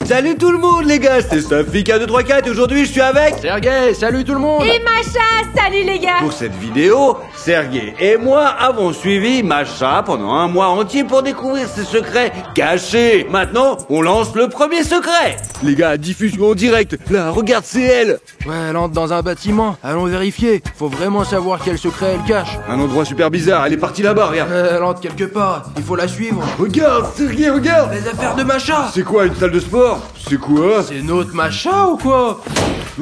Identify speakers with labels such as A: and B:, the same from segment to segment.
A: Salut tout le monde les gars, c'est Sofika234 et aujourd'hui je suis avec
B: Sergei, salut tout le monde.
C: Et Macha, salut les gars.
A: Pour cette vidéo, Sergei et moi avons suivi Macha pendant un mois entier pour découvrir ses secrets cachés. Maintenant, on lance le premier secret. Les gars, diffusion en direct. Là, regarde, c'est elle.
B: Ouais, elle entre dans un bâtiment, allons vérifier. Faut vraiment savoir quel secret elle cache.
A: Un endroit super bizarre, elle est partie là-bas, regarde.
B: Elle entre quelque part, il faut la suivre.
A: Regarde, Sergei, regarde.
B: Les affaires de Macha.
A: C'est quoi, une salle de sport? C'est quoi?
B: C'est notre Macha ou quoi?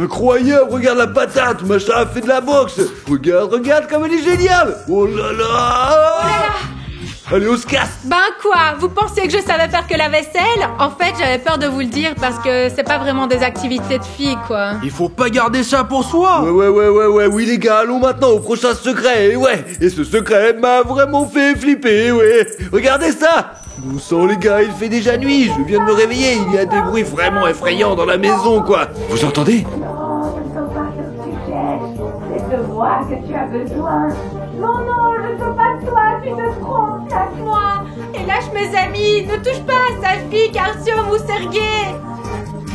A: Incroyable, regarde la patate, Macha a fait de la boxe. Regarde comme elle est géniale. Oh là là. Allez, on se casse.
C: Ben quoi, vous pensiez que je savais faire que la vaisselle? En fait, j'avais peur de vous le dire parce que c'est pas vraiment des activités de filles, quoi.
B: Il faut pas garder ça pour soi.
A: Oui les gars, allons maintenant au prochain secret. Et ce secret m'a vraiment fait flipper, ouais. Regardez ça. Bon sang les gars, il fait déjà nuit, je viens de me réveiller, il y a des bruits vraiment effrayants dans la maison, quoi. Vous entendez?
D: Non, je ne peux pas que tu cherches. C'est de moi que tu as besoin. Non, je ne veux pas de toi, tu te trompes,
C: Moi, et lâche mes amis, ne touche pas à Safik, Artyom ou Sergei.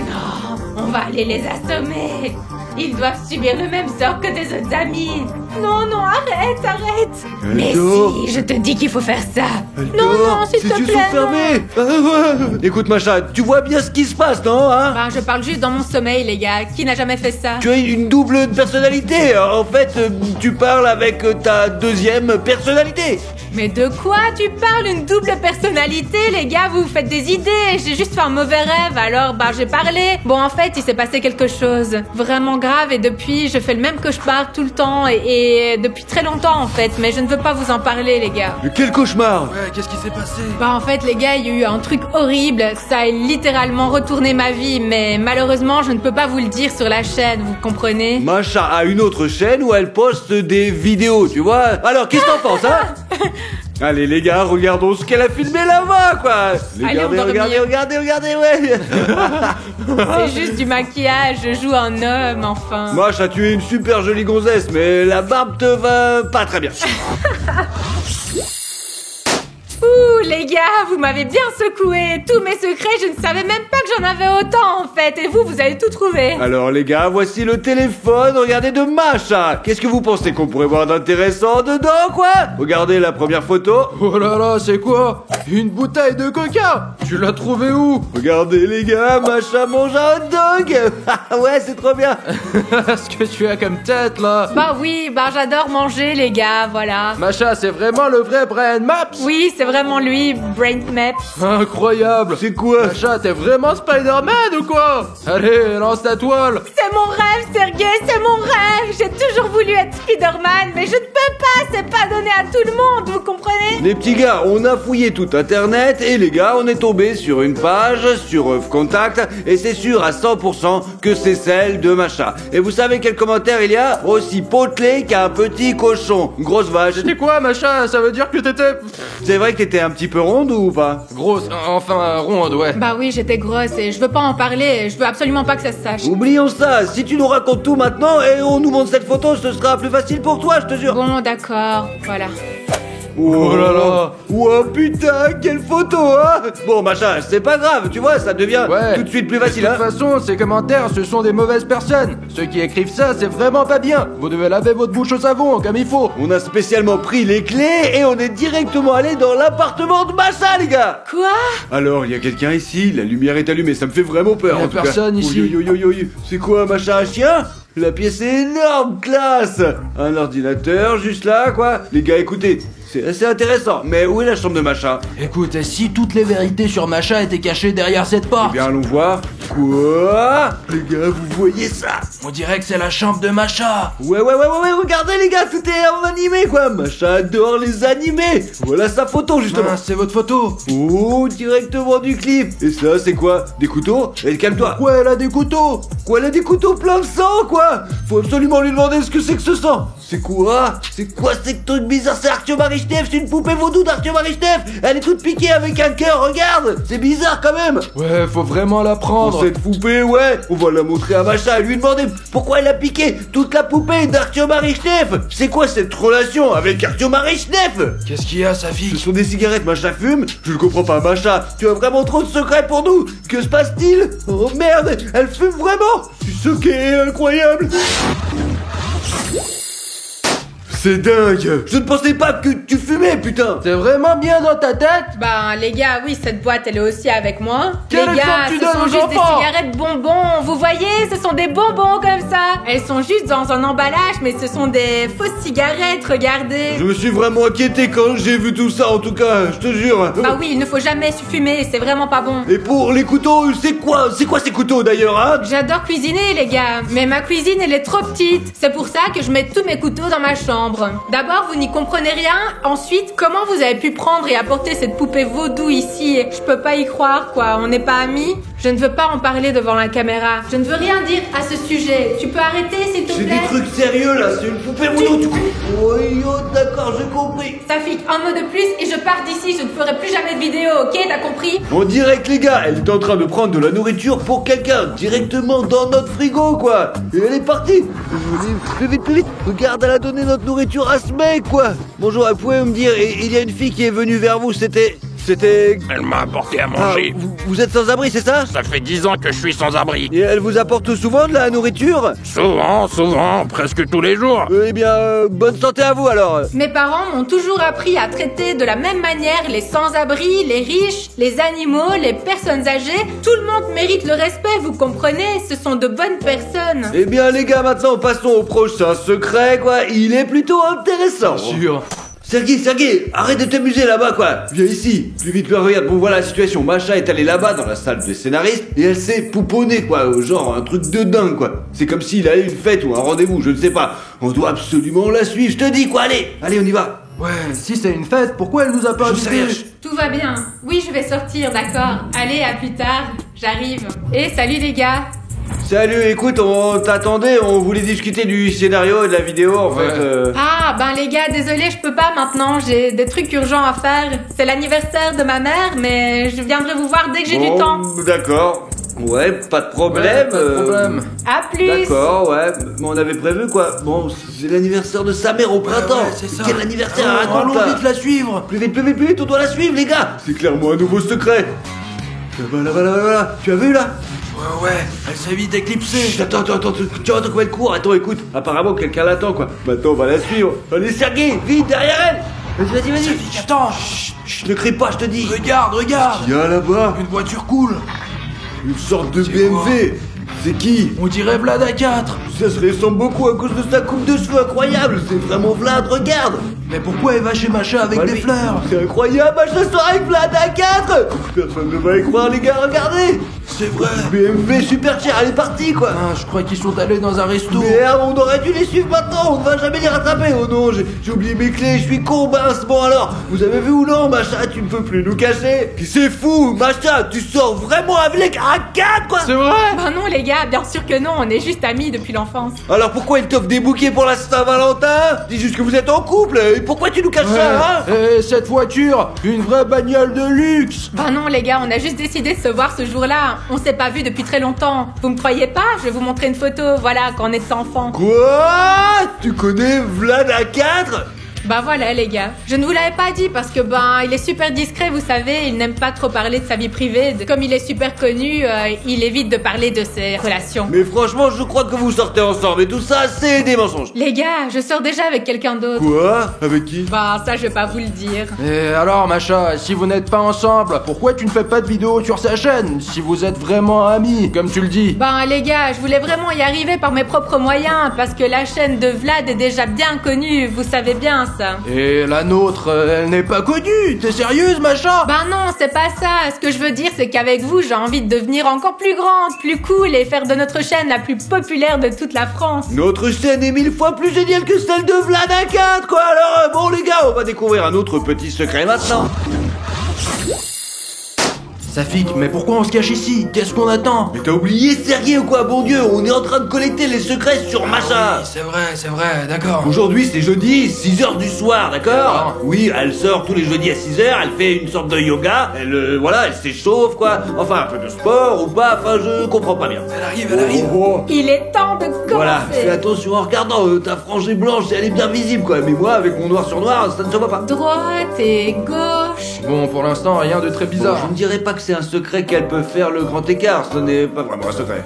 C: Non, on va aller les assommer. ils doivent subir le même sort que tes autres amis. Non, arrête. Mais si, je te dis qu'il faut faire ça. Non, s'il te plaît,
A: non. Écoute, Macha, tu vois bien ce qui se passe, non, hein?
C: Je parle juste dans mon sommeil, les gars. Qui n'a jamais fait ça?
A: Tu as une double personnalité. En fait, tu parles avec ta deuxième personnalité.
C: Mais de quoi tu parles? Une double personnalité, les gars, vous faites des idées. J'ai juste fait un mauvais rêve, alors j'ai parlé. Bon, en fait, il s'est passé quelque chose vraiment grave et depuis, je fais le même cauchemar tout le temps et depuis très longtemps en fait. Mais je ne veux pas vous en parler, les gars.
A: Mais quel cauchemar?
B: Ouais, qu'est-ce qui s'est passé?
C: En fait, les gars, il y a eu un truc horrible. Ça a littéralement retourné ma vie, mais malheureusement, je ne peux pas vous le dire sur la chaîne, vous comprenez?
A: Macha a une autre chaîne où elle poste des vidéos, tu vois. Alors, qu'est-ce que t'en penses, hein? Allez les gars, regardons ce qu'elle a filmé là-bas, quoi. Regardez, ouais.
C: C'est juste du maquillage, je joue un homme, enfin.
A: Macha, tu es une super jolie gonzesse, mais la barbe te va pas très bien.
C: Ouh, les gars, vous m'avez bien secoué. Tous mes secrets, je ne savais même pas que j'en avais autant, en fait. Et vous avez tout trouvé.
A: Alors, les gars, voici le téléphone, regardez, de Macha. Qu'est-ce que vous pensez qu'on pourrait voir d'intéressant dedans, quoi? Regardez la première photo.
B: Oh là là, c'est quoi? Une bouteille de coca? Tu l'as trouvé où?
A: Regardez, les gars, Macha mange un hot dog. Ouais, c'est trop bien.
B: Ce que tu as comme tête, là.
C: Oui, j'adore manger, les gars, voilà.
B: Macha, c'est vraiment le vrai Brian Maps?
C: Oui, c'est vraiment lui, Brain Maps.
B: Incroyable.
A: C'est quoi?
B: Macha, t'es vraiment Spider-Man ou quoi? Allez, lance ta toile.
C: C'est mon rêve, Sergei, c'est mon rêve. J'ai toujours voulu être Spider-Man, mais je ne peux pas, c'est pas donné à tout le monde, vous comprenez?
A: Les petits gars, on a fouillé tout internet et les gars, on est tombé sur une page sur Contact et c'est sûr à 100% que c'est celle de Macha. Et vous savez quel commentaire il y a? Aussi potelé qu'un petit cochon. Grosse vache.
B: C'était quoi, Macha? Ça veut dire que t'étais...
A: C'est vrai que t'étais un petit peu ronde ou pas?
B: Grosse, enfin ronde, ouais.
C: Oui, j'étais grosse et je veux pas en parler, je veux absolument pas que ça se sache.
A: Oublions ça, si tu nous racontes tout maintenant et on nous montre cette photo, ce sera plus facile pour toi, je te jure.
C: Bon, d'accord, voilà.
A: Oh là là. Oh putain, quelle photo, hein. Bon, Macha, c'est pas grave, tu vois, ça devient tout de suite plus facile, hein.
B: De toute façon, ces commentaires, ce sont des mauvaises personnes. Ceux qui écrivent ça, c'est vraiment pas bien. Vous devez laver votre bouche au savon, comme il faut.
A: On a spécialement pris les clés et on est directement allé dans l'appartement de Macha, les gars.
C: Quoi?
A: Alors, il y a quelqu'un ici, la lumière est allumée, ça me fait vraiment peur.
B: Il y a personne ici.
A: C'est quoi, Macha, un chien? La pièce est énorme, classe. Un ordinateur, juste là, quoi. Les gars, écoutez, c'est assez intéressant, mais où est la chambre de Macha?
B: Écoute, si toutes les vérités sur Macha étaient cachées derrière cette porte?
A: Eh bien, allons voir. Quoi? Les gars, vous voyez ça?
B: On dirait que c'est la chambre de Macha.
A: Ouais, regardez les gars, tout est en animé, quoi. Macha adore les animés. Voilà sa photo, justement.
B: C'est votre photo.
A: Oh, directement du clip. Et ça, c'est quoi? Des couteaux? Et calme-toi.
B: Pourquoi elle a des couteaux?
A: Quoi, elle a des couteaux plein de sang, quoi? Faut absolument lui demander ce que c'est que ce sang. C'est quoi ces trucs bizarres? C'est Artyom Arichnev, c'est une poupée vaudou d'Artyom Arichnev. Elle est toute piquée avec un cœur, regarde. C'est bizarre quand même.
B: Ouais, faut vraiment la prendre.
A: Cette poupée, ouais, on va la montrer à Macha et lui demander pourquoi elle a piqué toute la poupée d'Artyom Arichnev. C'est quoi cette relation avec Artyom Arichnev?
B: Qu'est-ce qu'il y a,
A: Ce
B: Safik?
A: sont des cigarettes, Macha fume? Je ne comprends pas, Macha. Tu as vraiment trop de secrets pour nous. Que se passe-t-il? Oh merde, elle fume vraiment. C'est ce qui est incroyable. C'est dingue. Je ne pensais pas que tu fumais, putain.
B: C'est vraiment bien dans ta tête?
C: Ben les gars, oui, cette boîte elle est aussi avec moi.
B: Quel
C: les gars,
B: exemple tu
C: ce
B: donnes
C: sont
B: aux
C: juste
B: enfants?
C: des cigarettes bonbons. Vous voyez, ce sont des bonbons comme ça. Elles sont juste dans un emballage, mais ce sont des fausses cigarettes, regardez.
A: Je me suis vraiment inquiété quand j'ai vu tout ça, en tout cas, je te jure.
C: Bah oui, il ne faut jamais fumer, c'est vraiment pas bon.
A: Et pour les couteaux, c'est quoi ces couteaux d'ailleurs, hein?
C: J'adore cuisiner les gars, mais ma cuisine elle est trop petite. C'est pour ça que je mets tous mes couteaux dans ma chambre. D'abord, vous n'y comprenez rien. Ensuite, comment vous avez pu prendre et apporter cette poupée vaudou ici? Je peux pas y croire, quoi. On n'est pas amis. Je ne veux pas en parler devant la caméra. Je ne veux rien dire à ce sujet. Tu peux arrêter, s'il te
A: C'est
C: plaît?
A: des trucs sérieux là, c'est une poupée vaudou. Oui, oh, d'accord, j'ai compris.
C: Safik, un mot de plus et je pars d'ici. Je ne ferai plus jamais de vidéo, ok? T'as compris?
A: En direct, les gars, elle est en train de prendre de la nourriture pour quelqu'un, directement dans notre frigo, quoi. Et elle est partie. Plus vite, plus vite. Regarde, elle a donné notre nourriture à ce mec, quoi. Bonjour, vous pouvez me dire, il y a une fille qui est venue vers vous, c'était...
E: Elle m'a apporté à
A: Ah,
E: manger.
A: vous êtes sans abri, c'est ça?
E: Ça fait 10 ans que je suis sans abri.
A: Et elle vous apporte souvent de la nourriture?
E: Souvent, presque tous les jours.
A: Eh bien, bonne santé à vous alors.
C: Mes parents m'ont toujours appris à traiter de la même manière les sans-abri, les riches, les animaux, les personnes âgées. Tout le monde mérite le respect, vous comprenez? Ce sont de bonnes personnes.
A: Eh bien les gars, maintenant passons au prochain secret, quoi. Il est plutôt intéressant.
B: Sûr.
A: Sergei, arrête de t'amuser là-bas, quoi. Viens ici. Plus vite, regarde. Bon, voilà la situation. Macha est allée là-bas dans la salle des scénaristes et elle s'est pouponnée, quoi. Genre un truc de dingue, quoi. C'est comme s'il allait à une fête ou un rendez-vous, je ne sais pas. On doit absolument la suivre. Je te dis, quoi. Allez, on y va.
B: Ouais, si c'est une fête, pourquoi elle nous a pas
A: Je sais
B: invités?
A: rien.
C: Tout va bien. Oui, je vais sortir, d'accord. Allez, à plus tard. J'arrive. Et salut les gars.
A: Salut, écoute, on t'attendait. On voulait discuter du scénario et de la vidéo, en
B: Ouais.
A: fait.
C: Ah, ben les gars, désolé, je peux pas maintenant. J'ai des trucs urgents à faire. C'est l'anniversaire de ma mère, mais je viendrai vous voir dès que j'ai du
A: Bon,
C: temps.
A: D'accord. Ouais, pas de
B: Ouais,
A: problème.
B: pas de problème.
C: À plus.
A: D'accord, ouais. Mais on avait prévu quoi. Bon, c'est l'anniversaire de sa mère au printemps.
B: Ouais, c'est ça.
A: Quel anniversaire
B: Ah,
A: raconte
B: allons
A: là?
B: vite la suivre.
A: Plus vite, on doit la suivre, les gars. C'est clairement un nouveau secret. Là-bas. Tu as vu là?
B: Ouais, elle s'est vite éclipsée.
A: Chut, attends, tu entends comment elle court? Attends, écoute. Apparemment, quelqu'un l'attend quoi. Maintenant, on va la suivre. Allez, Sergei, vite, derrière elle. Vas-y.
B: Safik, attends.
A: Chut, ne crie pas, je te dis.
B: Regarde.
A: Il y a là-bas
B: Une voiture cool.
A: une sorte de
B: C'est
A: BMW. C'est qui?
B: On dirait Vlad à 4.
A: Ça se ressemble beaucoup à cause de sa coupe de cheveux incroyable. C'est vraiment Vlad, regarde.
B: Mais pourquoi elle va chez Macha avec des fleurs?
A: C'est incroyable, je sors avec Vlad à 4. Personne ne va y croire, les gars, regardez.
B: C'est vrai.
A: BMW super cher, elle est partie, quoi.
B: Ah, je crois qu'ils sont allés dans un resto.
A: Merde, on aurait dû les suivre maintenant, on ne va jamais les rattraper. Oh non, j'ai oublié mes clés, je suis con, mince. Bon alors, vous avez vu ou non, Macha, tu ne peux plus nous cacher. C'est fou, Macha, tu sors vraiment avec un 4, quoi.
B: C'est vrai?
C: Bah non les gars, bien sûr que non, on est juste amis depuis l'enfance.
A: Alors pourquoi il t'offre des bouquets pour la Saint-Valentin? Dis juste que vous êtes en couple, et pourquoi tu nous caches ça, hein?
B: Et cette voiture, une vraie bagnole de luxe.
C: Bah non les gars, on a juste décidé de se voir ce jour-là. On s'est pas vu depuis très longtemps. Vous me croyez pas? Je vais vous montrer une photo, voilà, quand on était enfant.
A: Quoi? Tu connais Vlad à 4?
C: Bah voilà les gars. Je ne vous l'avais pas dit parce que il est super discret, vous savez, il n'aime pas trop parler de sa vie privée. Comme il est super connu, il évite de parler de ses relations.
A: Mais franchement, je crois que vous sortez ensemble et tout ça, c'est des mensonges.
C: Les gars, je sors déjà avec quelqu'un d'autre.
A: Quoi? Avec qui?
C: Bah ça je vais pas vous le dire.
B: Et alors, Macha, si vous n'êtes pas ensemble, pourquoi tu ne fais pas de vidéo sur sa chaîne? Si vous êtes vraiment amis, comme tu le dis.
C: Les gars, je voulais vraiment y arriver par mes propres moyens parce que la chaîne de Vlad est déjà bien connue, vous savez bien ça.
B: Et la nôtre, elle n'est pas connue. T'es sérieuse, Macha?
C: Bah non, c'est pas ça. Ce que je veux dire, c'est qu'avec vous, j'ai envie de devenir encore plus grande, plus cool et faire de notre chaîne la plus populaire de toute la France.
A: Notre chaîne est 1000 fois plus géniale que celle de Vlad à 4, quoi. Alors, bon les gars, on va découvrir un autre petit secret maintenant.
B: Safik, mais pourquoi on se cache ici? Qu'est-ce qu'on attend?
A: Mais t'as oublié Sergei ou quoi, bon Dieu? On est en train de collecter les secrets sur Masha.
B: C'est vrai, d'accord.
A: Aujourd'hui c'est jeudi, 6h du soir, d'accord?
B: D'accord.
A: Oui, elle sort tous les jeudis à 6h, elle fait une sorte de yoga, elle s'échauffe quoi, enfin un peu de sport ou pas, enfin je comprends pas bien.
B: Elle arrive.
A: Oh.
C: Il est temps de commencer.
A: Voilà, fais attention en regardant, ta frange est blanche et elle est bien visible quoi, mais moi avec mon noir sur noir, ça ne se voit pas.
C: Droite et gauche.
B: Bon, pour l'instant, rien de très bizarre.
A: Je ne dirais pas que c'est un secret qu'elle peut faire le grand écart, ce n'est pas vraiment un secret.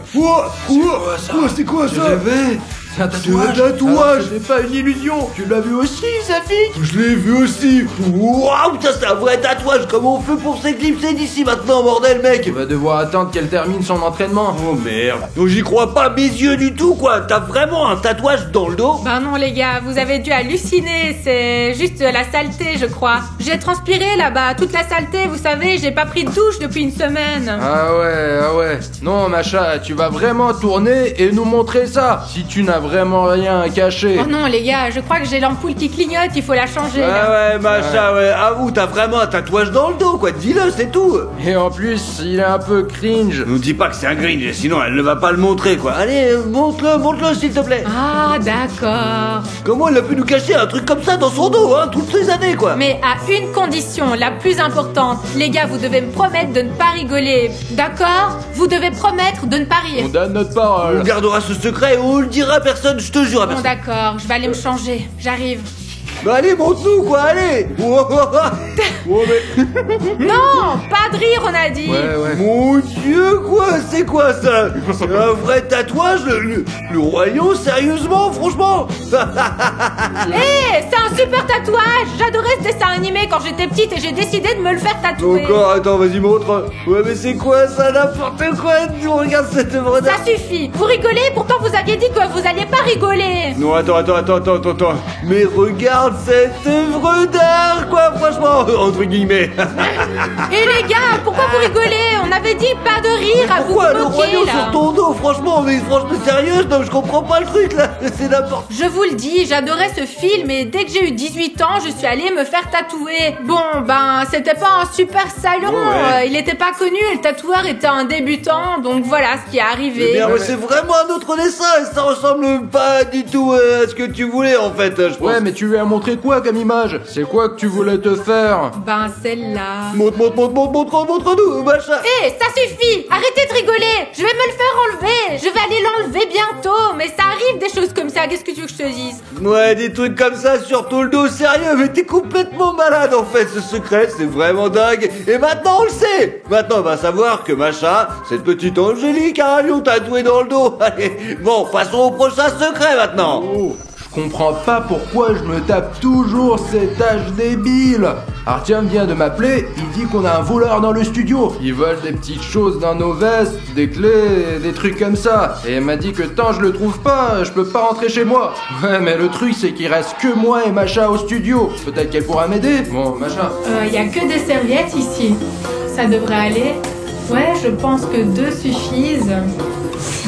A: C'est quoi ça? Rêvé.
B: C'est un
A: tatouage.
B: C'est pas une illusion. Tu l'as vu aussi, Safik?
A: Je l'ai vu aussi. Waouh, ça c'est un vrai tatouage. Comment on fait pour s'éclipser d'ici maintenant, bordel, mec?
B: Tu vas devoir attendre qu'elle termine son entraînement.
A: Oh merde. Donc j'y crois pas mes yeux du tout, quoi. T'as vraiment un tatouage dans le dos?
C: Ben non les gars, vous avez dû halluciner, c'est juste de la saleté je crois. J'ai transpiré là-bas, toute la saleté, vous savez, j'ai pas pris de douche depuis une semaine.
B: Ah ouais. Non, Masha, tu vas vraiment tourner et nous montrer ça. Si tu n'as vraiment rien à cacher.
C: Oh non les gars, je crois que j'ai l'ampoule qui clignote, il faut la changer.
A: Ah ouais, Masha, ouais. Avoue, t'as vraiment un tatouage dans le dos, quoi. Dis-le, c'est tout.
B: Et en plus, il est un peu cringe.
A: Ne dis pas que c'est un green, sinon elle ne va pas le montrer, quoi. Allez, montre-le, s'il te plaît.
C: Ah d'accord.
A: Comment elle a pu nous cacher un truc comme ça dans son dos, hein, toutes ces années, quoi?
C: Mais à une condition, la plus importante. Les gars, vous devez me promettre de ne pas rigoler. D'accord? Vous devez promettre de ne pas rire.
B: On donne notre
A: On
B: parole.
A: gardera ce secret, on le dira à personne, je te jure à
C: Bon
A: personne.
C: d'accord, je vais aller me changer. J'arrive.
A: Bah allez, montre-nous, quoi, allez. Oh, mais...
C: Non, pas de rire, on a dit.
B: Ouais.
A: Mon Dieu, quoi, c'est quoi ça? C'est un vrai tatouage, le roi lion, sérieusement, franchement?
C: C'est un super tatouage. J'adorais ce dessin animé quand j'étais petite et j'ai décidé de me le faire tatouer.
A: Encore, attends, vas-y, montre. Ouais, mais c'est quoi ça, n'importe quoi? Regarde cette œuvre d'art.
C: Ça suffit. Vous rigolez, pourtant vous aviez dit que vous alliez pas rigoler.
A: Non, attends. Mais regarde cette œuvre d'art, quoi, franchement, entre guillemets.
C: Et les gars, pourquoi vous rigolez? On avait dit pas de rire, à vous
A: Pourquoi le roi
C: moquer
A: lion
C: là.
A: sur ton dos, franchement, mais franchement, sérieuse, non, je comprends pas le truc, là. C'est n'importe.
C: Je vous le dis, j'adorais ce film et dès que j'ai eu 18 ans, je suis allée me faire tatouer. Bon, ben, c'était pas un super salon,
A: Ouais.
C: il était pas connu, le tatoueur était un débutant, donc voilà ce qui est arrivé.
A: Mais c'est vraiment un autre dessin, et ça ressemble pas du tout à ce que tu voulais, en fait, je pense.
B: Ouais, mais tu lui as montré quoi comme image? C'est quoi que tu voulais te faire?
C: Ben, celle-là.
A: Montre-nous, machin.
C: Ça suffit! Arrêtez de rigoler! Je vais me le faire enlever! Je vais aller l'enlever bientôt! Mais ça arrive des choses comme ça, qu'est-ce que tu veux que je te dise?
A: Ouais, des trucs comme ça sur tout le dos, sérieux, mais t'es complètement malade en fait, ce secret, c'est vraiment dingue. Et maintenant on le sait. Maintenant on va savoir que Masha, cette petite Angélique, a un lion tatoué dans le dos. Allez, bon, passons au prochain secret maintenant.
B: Je comprends pas pourquoi je me tape toujours ces tâches débiles. Artyom vient de m'appeler, il dit qu'on a un voleur dans le studio. Il vole des petites choses dans nos vestes, des clés, des trucs comme ça. Et il m'a dit que tant je le trouve pas, je peux pas rentrer chez moi. Ouais, mais le truc c'est qu'il reste que moi et Masha au studio. Peut-être qu'elle pourra m'aider. Bon, Masha.
C: Y a que des serviettes ici. Ça devrait aller. Ouais, je pense que 2 suffisent.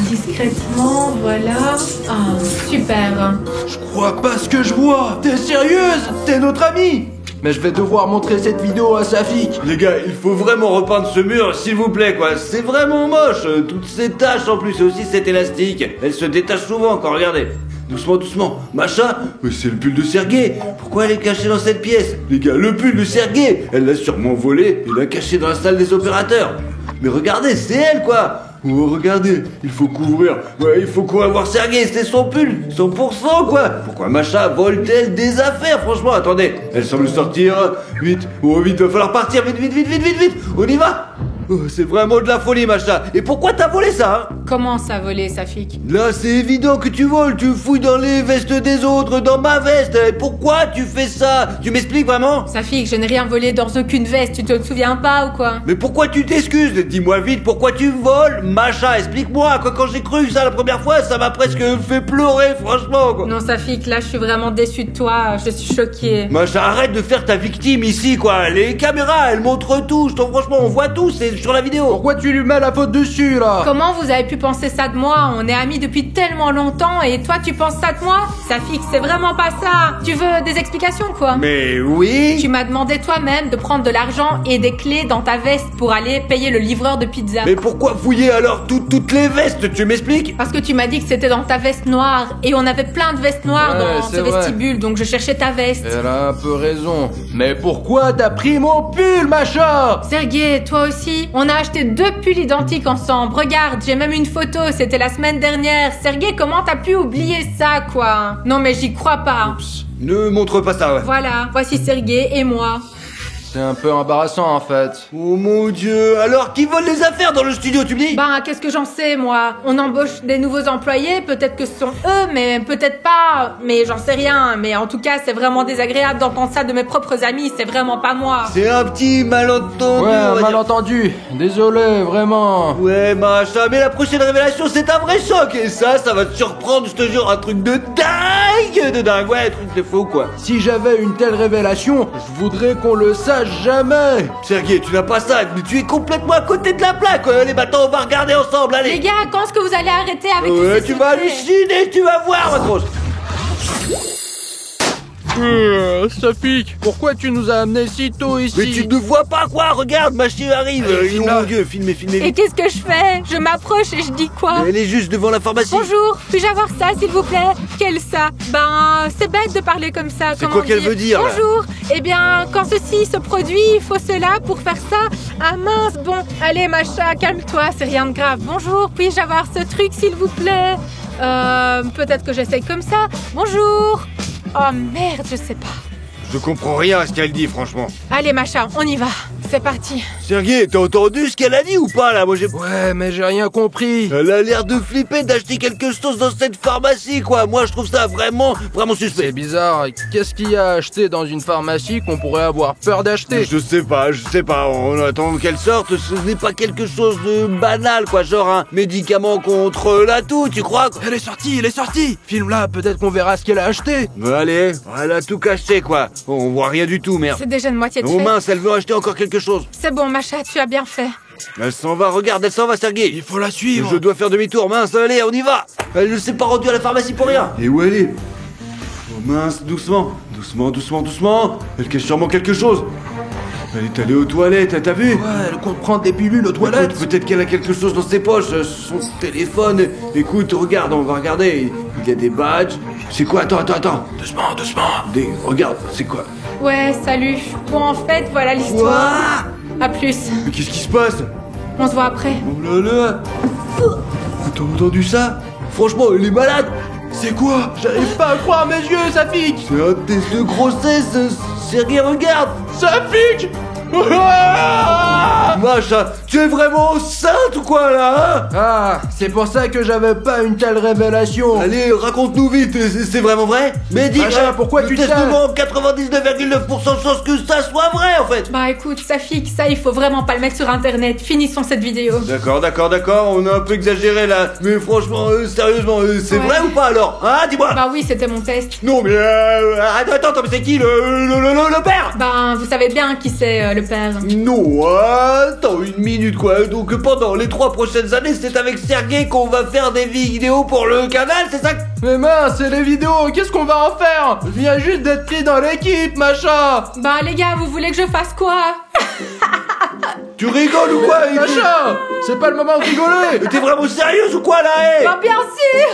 C: Discrètement, voilà. Ah, super.
B: Je crois pas ce que je vois. T'es sérieuse? T'es notre amie. Mais je vais devoir montrer cette vidéo à Safik.
A: Les gars, il faut vraiment repeindre ce mur, s'il vous plaît, quoi. C'est vraiment moche. Toutes ces taches en plus, et aussi cet élastique. Elle se détache souvent encore, regardez. Doucement. Masha, mais c'est le pull de Sergei. Pourquoi elle est cachée dans cette pièce? Les gars, le pull de Sergei, elle l'a sûrement volé et l'a caché dans la salle des opérateurs. Mais regardez, c'est elle, quoi. Oh, regardez, il faut couvrir. Ouais, il faut courir voir Sergei, c'est son pull, 100%, quoi. Pourquoi Masha vole-t-elle des affaires? Franchement, attendez, elle semble sortir. Vite, va falloir partir, vite. On y va. Oh, c'est vraiment de la folie, Masha. Et pourquoi t'as volé ça, hein?
C: Comment ça voler, Safik?
A: Là, c'est évident que tu voles, tu fouilles dans les vestes des autres, dans ma veste. Et pourquoi tu fais ça? Tu m'expliques vraiment?
C: Safik, je n'ai rien volé dans aucune veste, tu te souviens pas ou quoi?
A: Mais pourquoi tu t'excuses? Dis-moi vite, pourquoi tu voles? Masha, explique-moi, quoi. Quand j'ai cru ça la première fois, ça m'a presque fait pleurer, franchement, quoi.
C: Non, Safik, là, je suis vraiment déçue de toi, je suis choquée.
A: Masha, arrête de faire ta victime ici, quoi. Les caméras, elles montrent tout. Franchement, on voit tout, ses sur la vidéo.
B: Pourquoi tu lui mets la faute dessus, là?
C: Comment vous avez pu penser ça de moi? On est amis depuis tellement longtemps et toi tu penses ça de moi? Safik, c'est vraiment pas ça. Tu veux des explications quoi?
A: Mais oui.
C: Tu m'as demandé toi-même de prendre de l'argent et des clés dans ta veste pour aller payer le livreur de pizza.
A: Mais pourquoi fouiller alors toutes les vestes? Tu m'expliques?
C: Parce que tu m'as dit que c'était dans ta veste noire et on avait plein de vestes noires
B: Ouais,
C: dans
B: c'est
C: ce
B: vrai.
C: vestibule donc je cherchais ta veste.
B: Elle a un peu raison. Mais pourquoi t'as pris mon pull, Macha?
C: Sergei, toi aussi, on a acheté 2 pulls identiques ensemble. Regarde, j'ai même une photo, c'était la semaine dernière. Sergei, comment t'as pu oublier ça, quoi? Non mais j'y crois pas.
A: Ne montre pas ça, ouais.
C: Voilà, voici Sergei et moi.
B: C'est un peu embarrassant, en fait.
A: Oh mon dieu, alors qui vole les affaires dans le studio, tu me dis?
C: Ben, qu'est-ce que j'en sais, moi? On embauche des nouveaux employés, peut-être que ce sont eux, mais peut-être pas. Mais j'en sais rien. Mais en tout cas, c'est vraiment désagréable d'entendre ça de mes propres amis, c'est vraiment pas moi.
A: C'est un petit malentendu.
B: Ouais,
A: on va
B: un
A: dire.
B: malentendu. Désolé, vraiment.
A: Ouais, machin, mais la prochaine révélation, c'est un vrai choc. Et ça va te surprendre, je te jure, un truc de dingue, ouais, un truc de fou, quoi.
B: Si j'avais une telle révélation, je voudrais qu'on le sache jamais.
A: Sergei, tu n'as pas ça, mais tu es complètement à côté de la plaque. Allez, maintenant, on va regarder ensemble, allez.
C: Les gars, quand est-ce que vous allez arrêter avec tous
A: Ouais,
C: ces
A: tu vas
C: secrets?
A: halluciner, tu vas voir, ma grosse.
B: Safik, pourquoi tu nous as amenés si tôt ici?
A: Mais tu ne vois pas quoi, regarde, ma chérie arrive.
B: Allez,
A: Oh
B: filme-la.
A: mon dieu, filmez
C: Et
A: vite.
C: qu'est-ce que je fais? Je m'approche et je dis quoi?
A: Elle est juste devant la pharmacie.
C: Bonjour, puis-je avoir ça, s'il vous plaît? Quel ça? Ben, c'est bête de parler comme ça.
A: C'est
C: comment
A: quoi qu'elle veut dire, là?
C: Bonjour. Eh bien, quand ceci se produit, il faut cela pour faire ça. Ah mince, bon. Allez, Macha, calme-toi, c'est rien de grave. Bonjour, puis-je avoir ce truc, s'il vous plaît? Peut-être que j'essaye comme ça. Bonjour. Oh merde, je sais pas.
A: Je comprends rien à ce qu'elle dit, franchement.
C: Allez, Macha, on y va. C'est parti.
A: Sergei, t'as entendu ce qu'elle a dit ou pas, là? Moi, j'ai...
B: Ouais, mais j'ai rien compris.
A: Elle a l'air de flipper d'acheter quelque chose dans cette pharmacie, quoi. Moi, je trouve ça vraiment
B: C'est
A: suspect.
B: bizarre. Qu'est-ce qu'il y a à acheter dans une pharmacie qu'on pourrait avoir peur d'acheter?
A: Je sais pas. On attend qu'elle sorte. Ce n'est pas quelque chose de banal, quoi. Genre un médicament contre la toux, tu crois, quoi?
B: Elle est sortie. Filme-la, peut-être qu'on verra ce qu'elle a acheté.
A: Allez, elle a tout caché, quoi. On voit rien du tout, merde.
C: C'est déjà une moitié de
A: Oh
C: fait.
A: mince, elle veut acheter encore quelque chose.
C: C'est bon, Macha, tu as bien fait.
A: Elle s'en va, regarde, elle s'en va, Sergei.
B: Il faut la suivre.
A: Je dois faire demi-tour, mince, allez, on y va. Elle ne s'est pas rendue à la pharmacie pour rien. Et où elle est? Oh mince, doucement. Elle cache sûrement quelque chose. Elle est allée aux toilettes, t'as vu?
B: Ouais, elle compte prendre des pilules aux toilettes.
A: Écoute, peut-être qu'elle a quelque chose dans ses poches, son téléphone. Écoute, regarde, on va regarder. Il y a des badges. C'est quoi? Attends.
B: Doucement.
A: Regarde, c'est quoi?
C: Ouais, salut. Bon, en fait, voilà l'histoire. À plus.
A: Mais qu'est-ce qui se passe?
C: On se voit après.
A: Oh là là. T'as entendu ça? Franchement, elle est malade.
B: C'est quoi? J'arrive pas à croire mes yeux, Safik.
A: C'est un test de grossesse. Sergei, regarde.
B: Safik.
A: Macha, tu es vraiment enceinte ou quoi là, hein?
B: Ah, c'est pour ça que j'avais pas une telle révélation.
A: Allez, raconte-nous vite, c'est vraiment vrai? Mais dis,
B: Macha, pourquoi
A: le
B: tu
A: test
B: tiens?
A: demande 99,9% de chances que ça soit vrai en fait.
C: Bah écoute, Safik, ça il faut vraiment pas le mettre sur internet. Finissons cette vidéo.
A: D'accord, on a un peu exagéré là. Mais franchement, sérieusement, c'est
C: Ouais.
A: vrai ou pas alors? Hein, dis-moi.
C: Bah oui, c'était mon test.
A: Non mais attends, mais c'est qui le père?
C: Bah vous savez bien qui c'est le père.
A: Non, attends une minute quoi. Donc pendant les 3 prochaines années, c'est avec Sergei qu'on va faire des vidéos pour le canal, c'est ça?
B: Mais mince, c'est les vidéos, qu'est-ce qu'on va en faire? Je viens juste d'être pris dans l'équipe, Macha.
C: Bah les gars, vous voulez que je fasse quoi?
A: Tu rigoles ou quoi?
B: Macha, c'est pas le moment de rigoler.
A: T'es vraiment sérieuse ou quoi là, hé?
C: Bah bien sûr.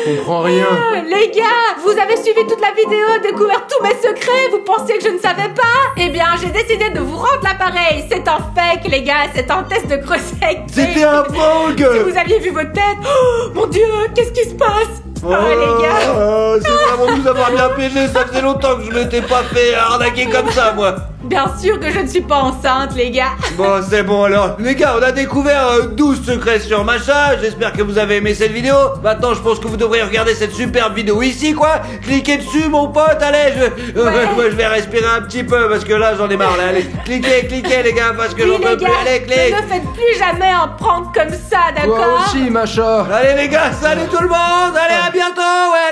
B: Je comprends rien.
C: Les gars, vous avez suivi toute la vidéo, découvert tous mes secrets, vous pensiez que je ne savais pas? Eh bien, j'ai décidé de vous rendre l'appareil. C'est un fake, les gars, c'est un test de grossesse.
A: C'était un prank!
C: Si vous aviez vu votre tête, oh mon dieu, qu'est-ce qui se passe? Oh les gars.
A: C'est vraiment nous avoir bien péché, ça faisait longtemps que je m'étais pas fait arnaquer comme ça, moi.
C: Bien sûr que je ne suis pas enceinte, les gars.
A: Bon, c'est bon alors. Les gars, on a découvert 12 secrets sur Macha. J'espère que vous avez aimé cette vidéo. Maintenant, je pense que vous devriez regarder cette superbe vidéo ici, quoi. Cliquez dessus, mon pote. Allez, moi, je vais respirer un petit peu parce que là, j'en ai marre. Là. Allez, cliquez, les gars, parce que
C: Oui,
A: j'en peux
C: les
A: plus.
C: gars,
A: Allez, clique.
C: ne me faites plus jamais un prank comme ça,
B: Toi
C: d'accord?
B: aussi, Macha.
A: Allez, les gars, salut tout le monde.